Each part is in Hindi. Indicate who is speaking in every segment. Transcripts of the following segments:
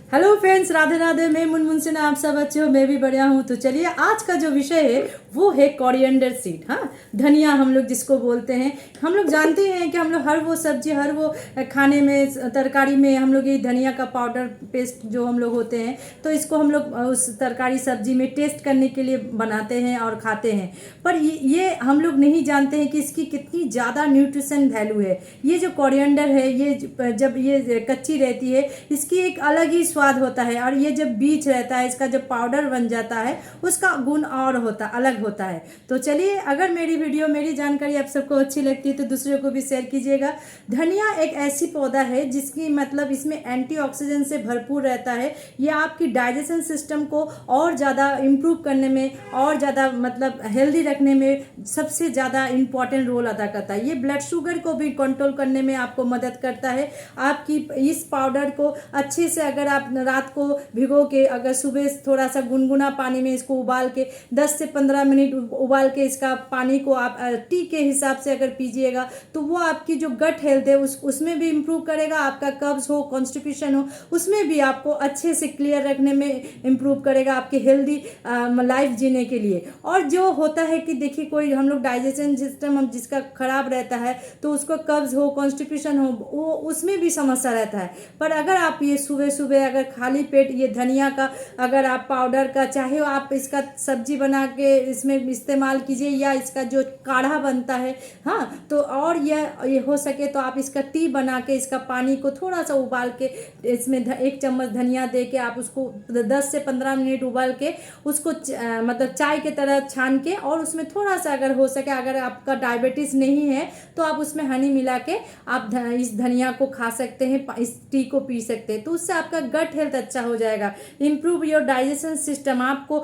Speaker 1: Hello friends, Radhe Radhe. मैं मुनमुन सिन्हा, आप सब अच्छे हो? मैं भी बढ़िया हूँ। तो चलिए, आज का जो विषय है वो है कोरिएंडर सीड। हाँ, धनिया हम लोग जिसको बोलते हैं। हम लोग जानते हैं कि हम लोग हर वो सब्जी, हर वो खाने में, तरकारी में हम लोग ये धनिया का पाउडर पेस्ट जो हम लोग होते हैं, तो इसको हम लोग उस तरकारी सब्जी में टेस्ट करने के लिए बनाते हैं और खाते हैं। पर ये हम लोग नहीं जानते हैं कि इसकी कितनी ज़्यादा न्यूट्रिशन वैल्यू है। ये जो कोरिएंडर है, ये जब ये कच्ची रहती है, इसकी एक अलग ही स्वाद होता है। और ये जब बीज रहता है, इसका जब पाउडर बन जाता है, उसका गुण और अलग होता है। तो चलिए, अगर मेरी वीडियो, मेरी जानकारी आप सबको अच्छी लगती है तो दूसरे को भी शेयर कीजिएगा। धनिया एक ऐसी पौधा है जिसकी मतलब इसमें एंटीऑक्सीडेंट से भरपूर रहता है। ये आपकी डाइजेशन सिस्टम को और ज़्यादा इम्प्रूव करने में, और ज़्यादा मतलब हेल्दी रखने में सबसे ज़्यादा इम्पॉर्टेंट रोल अदा करता है। ये ब्लड शुगर को भी कंट्रोल करने में आपको मदद करता है। आपकी इस पाउडर को अच्छे से अगर आप रात को भिगो के, अगर सुबह थोड़ा सा गुनगुना पानी में इसको उबाल के 10 से 15 मिनट उबाल के इसका पानी को आप टी के हिसाब से अगर पीजिएगा, तो वो आपकी जो गट हेल्थ है उसमें भी इम्प्रूव करेगा। आपका कब्ज हो, कॉन्स्टिपेशन हो, उसमें भी आपको अच्छे से क्लियर रखने में इम्प्रूव करेगा, आपके हेल्दी लाइफ जीने के लिए। और जो होता है कि देखिए, कोई हम लोग डाइजेशन सिस्टम हम जिसका खराब रहता है, तो उसको कब्ज हो, कॉन्स्टिपेशन हो, वो उसमें भी समस्या रहता है। पर अगर आप ये सुबह सुबह अगर खाली पेट ये धनिया का अगर आप पाउडर का, चाहे आप इसका सब्जी बना के इसमें इस्तेमाल कीजिए, या इसका जो काढ़ा बनता है, हाँ, तो और ये हो सके तो आप इसका टी बना के, इसका पानी को थोड़ा सा उबाल के, इसमें 1 चम्मच धनिया दे के आप उसको 10 से 15 मिनट उबाल के उसको मतलब चाय के तरह छान के, और उसमें थोड़ा सा अगर हो सके, अगर आपका डायबिटीज़ नहीं है तो आप उसमें हनी मिला के आप इस धनिया को खा सकते हैं, इस टी को पी सकते हैं। तो उससे आपका गट हेल्थ अच्छा हो जाएगा, इम्प्रूव योर डाइजेशन सिस्टम। आपको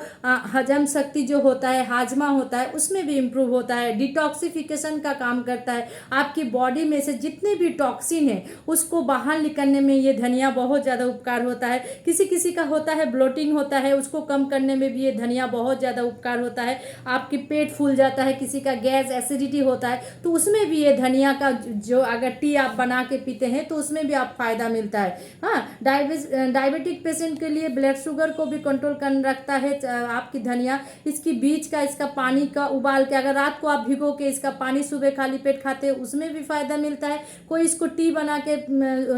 Speaker 1: हजम शक्ति जो होता है, हाजमा होता है, उसमें भी इम्प्रूव होता है। डिटॉक्सिफिकेशन का काम करता है। आपकी बॉडी में से जितने भी टॉक्सिन है उसको बाहर निकलने में ये धनिया बहुत ज़्यादा उपकार होता है। किसी किसी का होता है ब्लोटिंग होता है, उसको कम करने में भी ये धनिया बहुत ज़्यादा उपकार होता है। आपकी पेट फूल जाता है, किसी का गैस एसिडिटी होता है, तो उसमें भी ये धनिया का जो अगर टी आप बना के पीते हैं तो उसमें भी आप फायदा मिलता है। हाँ, डायबिटिक पेशेंट के लिए ब्लड शुगर को भी कंट्रोल कर रखता है आपकी धनिया। इसकी बीज का, इसका पानी का उबाल के, अगर रात को आप भिगो के इसका पानी सुबह खाली पेट खाते हैं, उसमें भी फायदा मिलता है। कोई इसको टी बना के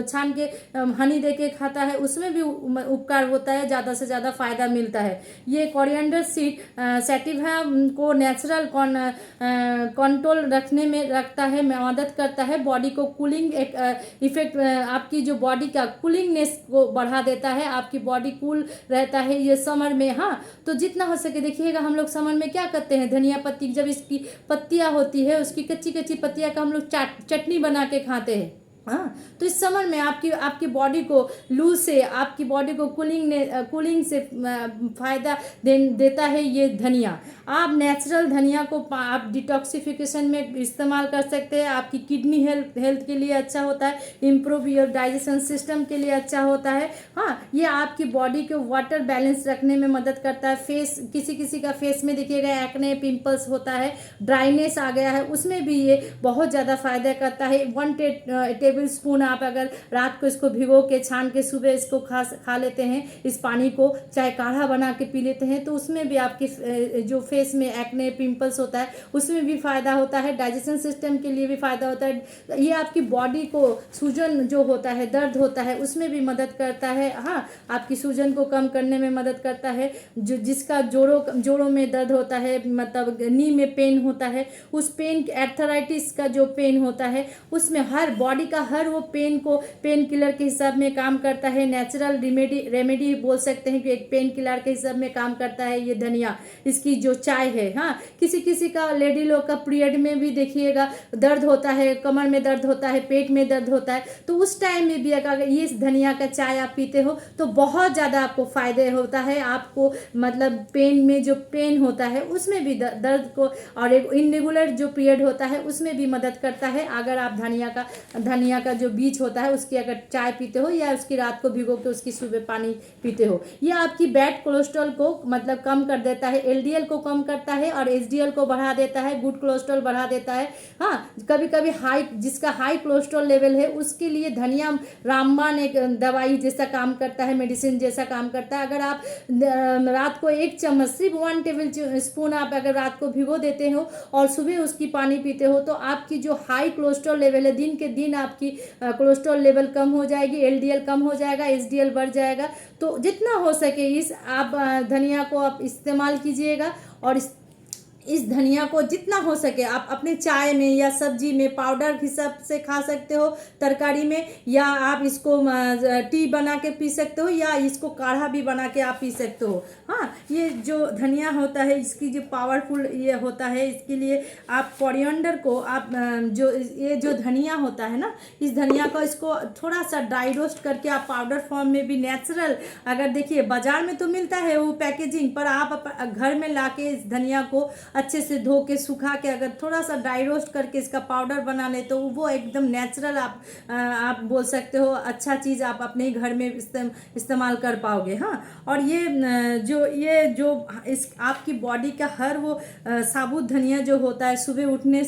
Speaker 1: छान के हनी दे के खाता है, उसमें भी उपकार होता है, ज़्यादा से ज़्यादा फायदा मिलता है। ये कोरिएंडर सीड सैटिवा को नेचुरल कंट्रोल रखने में रखता है, मदद करता है। बॉडी को कूलिंग इफेक्ट, आपकी जो बॉडी का कूलिंगनेस को बढ़ा देता है, आपकी बॉडी कूल रहता है ये समर में। हाँ, तो जितना हो सके देखिएगा, हम लोग समर में क्या करते हैं, धनिया पत्ती जब इसकी पत्तियां होती है, उसकी कच्ची कच्ची पत्तियां का हम लोग चटनी बना के खाते हैं। हाँ, तो इस समर में आपकी आपकी बॉडी को लू से, आपकी बॉडी को कूलिंग से फायदा देता है ये धनिया। आप नेचुरल धनिया को आप डिटॉक्सिफिकेशन में इस्तेमाल कर सकते हैं। आपकी किडनी हेल्थ के लिए अच्छा होता है, इम्प्रूव योर डाइजेशन सिस्टम के लिए अच्छा होता है। हाँ, ये आपकी बॉडी को वाटर बैलेंस रखने में मदद करता है। फेस, किसी किसी का फेस में देखिएगा एक्ने, पिंपल्स होता है, ड्राइनेस आ गया है, उसमें भी ये बहुत ज़्यादा फायदा करता है। 1 टेबल स्पून आप अगर रात को इसको भिगो के छान के सुबह इसको खा लेते हैं, इस पानी को चाहे काढ़ा बना के पी लेते हैं, तो उसमें भी आपके जो फेस में एक्ने, पिंपल्स होता है, उसमें भी फायदा होता है। डाइजेशन सिस्टम के लिए भी फायदा होता है। ये आपकी बॉडी को सूजन जो होता है, दर्द होता है, उसमें भी मदद करता है। हाँ, आपकी सूजन को कम करने में मदद करता है। जिसका जोड़ों में दर्द होता है, मतलब नी में पेन होता है, उस पेन, एर्थराइटिस का जो पेन होता है, उसमें हर बॉडी का हर वो पेन को पेन किलर के हिसाब में काम करता है। नेचुरल रेमेडी बोल सकते हैं कि एक पेन किलर के हिसाब में काम करता है ये धनिया। इसकी जो चाय है, हाँ, किसी किसी का, लेडी लोग का पीरियड में भी देखिएगा दर्द होता है, कमर में दर्द होता है, पेट में दर्द होता है, तो उस टाइम में भी अगर ये धनिया का चाय आप पीते हो तो बहुत ज़्यादा आपको फायदे होता है। आपको मतलब पेन में जो पेन होता है उसमें भी दर्द को, और एक इनरेगुलर जो पीरियड होता है उसमें भी मदद करता है अगर आप धनिया धनिया का जो बीज होता है उसकी अगर चाय पीते हो या उसकी रात को भिगो के उसकी सुबह पानी पीते हो, ये आपकी बैड कोलेस्ट्रॉल को मतलब कम कर देता है, एलडीएल को कम करता है और एचडीएल को बढ़ा देता है, गुड कोलेस्ट्रॉल बढ़ा देता है। हाँ, कभी कभी जिसका हाई कोलेस्ट्रॉल लेवल है उसके लिए धनिया रामबाण एक दवाई जैसा काम करता है, मेडिसिन जैसा काम करता है। अगर आप रात को 1 चम्मच, सिर्फ 1 टेबल स्पून आप अगर रात को भिगो देते हो और सुबह उसकी पानी पीते हो तो आपकी जो हाई कोलेस्ट्रॉल लेवल है दिन के दिन आपकी कोलेस्ट्रॉल लेवल कम हो जाएगी, एलडीएल कम हो जाएगा, एचडीएल बढ़ जाएगा। तो जितना हो सके इस आप धनिया को आप इस्तेमाल कीजिएगा और इस धनिया को जितना हो सके आप अपने चाय में या सब्जी में पाउडर हिसाब से खा सकते हो, तरकारी में, या आप इसको टी बना के पी सकते हो या इसको काढ़ा भी बना के आप पी सकते हो। हाँ, ये जो धनिया होता है इसकी जो पावरफुल ये होता है, इसके लिए आप कोरिएंडर को आप ये जो धनिया होता है ना, इस धनिया को इसको थोड़ा सा ड्राई रोस्ट करके आप पाउडर फॉर्म में भी नेचुरल, अगर देखिए बाजार में तो मिलता है वो पैकेजिंग, पर आप घर में लाके इस धनिया को अच्छे से धो के सुखा के अगर थोड़ा सा ड्राई रोस्ट करके इसका पाउडर बना ले तो वो एकदम नेचुरल आप बोल सकते हो अच्छा चीज़ आप अपने घर में इस्तेमाल कर पाओगे। हाँ, और ये जो इस आपकी बॉडी का हर वो साबुत धनिया जो होता है, सुबह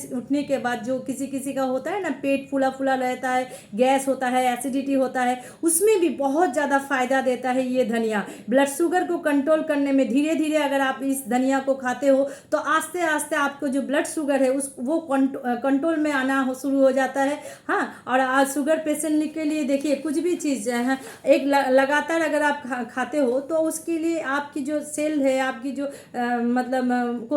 Speaker 1: उठने के बाद जो किसी का होता है ना, पेट फूला फूला रहता है, गैस होता है, एसिडिटी होता है, उसमें भी बहुत ज़्यादा फायदा देता है ये धनिया। ब्लड शुगर को कंट्रोल करने में धीरे धीरे अगर आप इस धनिया को खाते हो तो आस्ते आस्ते आपको जो ब्लड शुगर है वो कंट्रोल में आना शुरू हो जाता है। हाँ, और आज शुगर पेशेंट के लिए देखिए कुछ भी चीज़ है एक लगातार अगर आप खाते हो तो उसके लिए आपकी जो सेल है, आपकी जो मतलब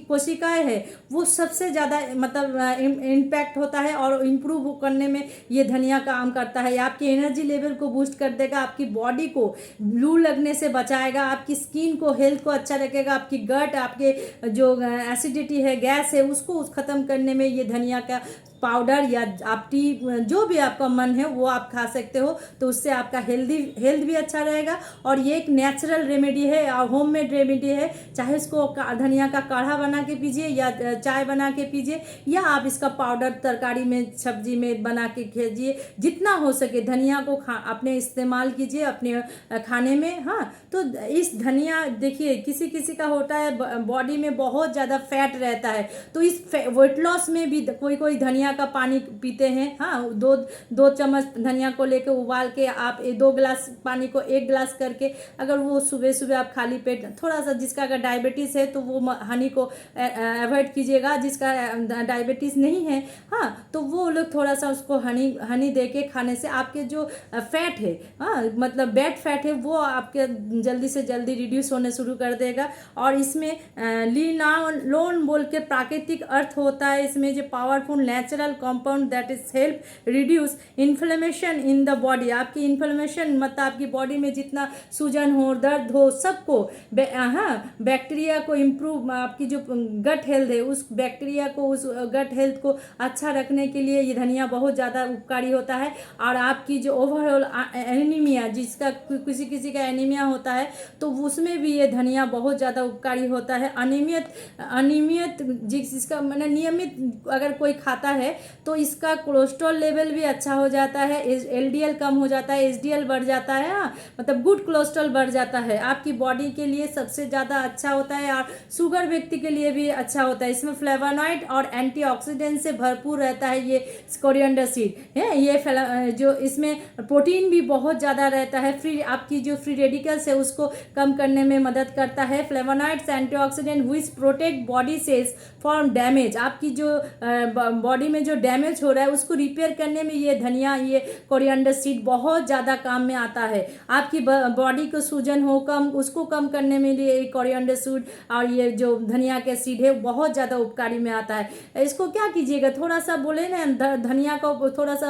Speaker 1: कोशिकाएं है, वो सबसे ज़्यादा मतलब इम्पैक्ट होता है और इम्प्रूव करने में ये धनिया काम करता है। आपकी एनर्जी लेवल को बूस्ट कर देगा, आपकी बॉडी को लू लगने से बचाएगा, आपकी स्किन को हेल्थ को अच्छा रखेगा, आपकी गट, आपके जो एसिडिटी है, गैस है, उसको ख़त्म करने में ये धनिया का पाउडर या आप टी जो भी आपका मन है वो आप खा सकते हो। तो उससे आपका हेल्थ भी अच्छा रहेगा और ये एक नेचुरल रेमेडी है और होममेड रेमेडी है। चाहे इसको धनिया का काढ़ा बना के पीजिए या चाय बना के पीजिए या आप इसका पाउडर तरकारी में सब्जी में बना के खीजिए। जितना हो सके धनिया को अपने इस्तेमाल कीजिए अपने खाने में। हाँ, तो इस धनिया देखिए किसी का होता है बॉडी में बहुत ज़्यादा फैट रहता है, तो इस वेट लॉस में भी कोई धनिया का पानी पीते हैं। हाँ, दो चम्मच धनिया को लेके उबाल के आप 2 गिलास पानी को 1 गिलास करके अगर वो सुबह सुबह आप खाली पेट, थोड़ा सा जिसका अगर डायबिटीज़ है तो वो हनी को अवॉइड कीजिएगा, जिसका डायबिटीज़ नहीं है हाँ तो वो लोग थोड़ा सा उसको हनी दे के खाने से आपके जो फैट है, हाँ मतलब बैड फैट है, वो आपके जल्दी से जल्दी रिड्यूस होने शुरू कर देगा। और इसमें लिनालोन बोल के प्राकृतिक अर्थ होता है इसमें, जो powerful natural compound that is help reduce inflammation in the body. आपकी इन्फ्लेमेशन मतलब आपकी बॉडी में जितना सूजन हो, दर्द हो, सबको बैक्टीरिया को इम्प्रूव, आपकी जो गट हेल्थ है उस बैक्टीरिया को, उस गट हेल्थ को अच्छा रखने के लिए ये धनिया बहुत ज़्यादा उपकारी होता है। और आपकी जो ओवरऑल एनीमिया, जिसका किसी का एनीमिया होता है तो उसमें भी ये धनिया बहुत ज़्यादा उपकारी होता है। अनियमित जिसका मैंने नियमित अगर कोई खाता है तो इसका कोलेस्ट्रॉल लेवल भी अच्छा हो जाता है, एलडीएल कम हो जाता है, एचडीएल बढ़ जाता है। हाँ, मतलब गुड कोलेस्ट्रॉल बढ़ जाता है, आपकी बॉडी के लिए सबसे ज़्यादा अच्छा होता है और शुगर व्यक्ति के लिए भी अच्छा होता है। इसमें फ्लेवोनॉइड और एंटीऑक्सीडेंट से भरपूर रहता है ये कोरिएंडर सीड है। ये जो इसमें प्रोटीन भी बहुत ज़्यादा रहता है, आपकी जो फ्री रेडिकल्स है उसको कम करने में मदद करता है। Flavonoids antioxidant which protect body cells from damage, आपकी जो बॉडी में जो डैमेज हो रहा है उसको रिपेयर करने में ये धनिया, ये कोरिएंडर सीड बहुत ज़्यादा काम में आता है। आपकी बॉडी को सूजन हो उसको कम करने में लिए कोरिएंडर सीड और ये जो धनिया के सीड है बहुत ज़्यादा उपकारी में आता है। इसको क्या कीजिएगा, थोड़ा सा बोले ना धनिया को थोड़ा सा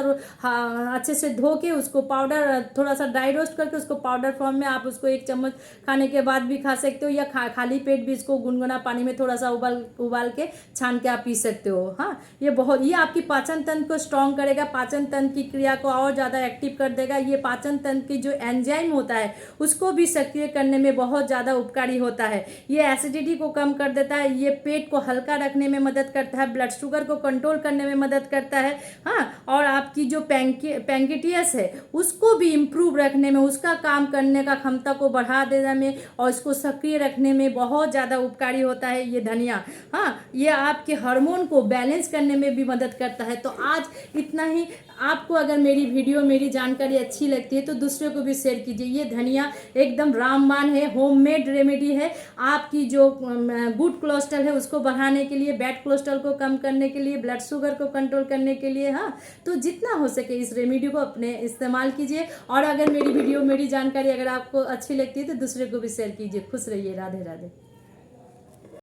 Speaker 1: अच्छे से धो के उसको पाउडर, थोड़ा सा ड्राई रोस्ट करके उसको पाउडर फॉर्म में आप उसको 1 चम्मच खाने के बाद भी खा सकते हो या खाली पेट भी इसको गुनगुना पानी में थोड़ा सा उबाल के छान के आप पी सकते हो। हाँ, ये आपकी पाचन तंत्र को स्ट्रांग करेगा, पाचन तंत्र की क्रिया को और ज़्यादा एक्टिव कर देगा। ये पाचन तंत्र की जो एंजाइम होता है उसको भी सक्रिय करने में बहुत ज़्यादा उपकारी होता है। ये एसिडिटी को कम कर देता है, ये पेट को हल्का रखने में मदद करता है, ब्लड शुगर को कंट्रोल करने में मदद करता है। हाँ, और आपकी जो पैंक्रियास है उसको भी इम्प्रूव रखने में, उसका काम करने का क्षमता को बढ़ा देने में और इसको सक्रिय रखने में बहुत ज़्यादा उपकारी होता है ये धनिया। हाँ, ये आपके हार्मोन को बैलेंस करने में भी मदद करता है। तो आज इतना ही। आपको अगर मेरी वीडियो, मेरी जानकारी अच्छी लगती है तो दूसरे को भी शेयर कीजिए। ये धनिया एकदम रामबाण है, होममेड रेमेडी है। आपकी जो गुड कोलेस्ट्रॉल है उसको बढ़ाने के लिए, बैड कोलेस्ट्रॉल को कम करने के लिए, ब्लड शुगर को कंट्रोल करने के लिए। हाँ, तो जितना हो सके इस रेमेडी को अपने इस्तेमाल कीजिए। और अगर मेरी वीडियो, मेरी जानकारी अगर आपको अच्छी लगती है तो दूसरे को भी शेयर कीजिए। खुश रहिए। राधे राधे।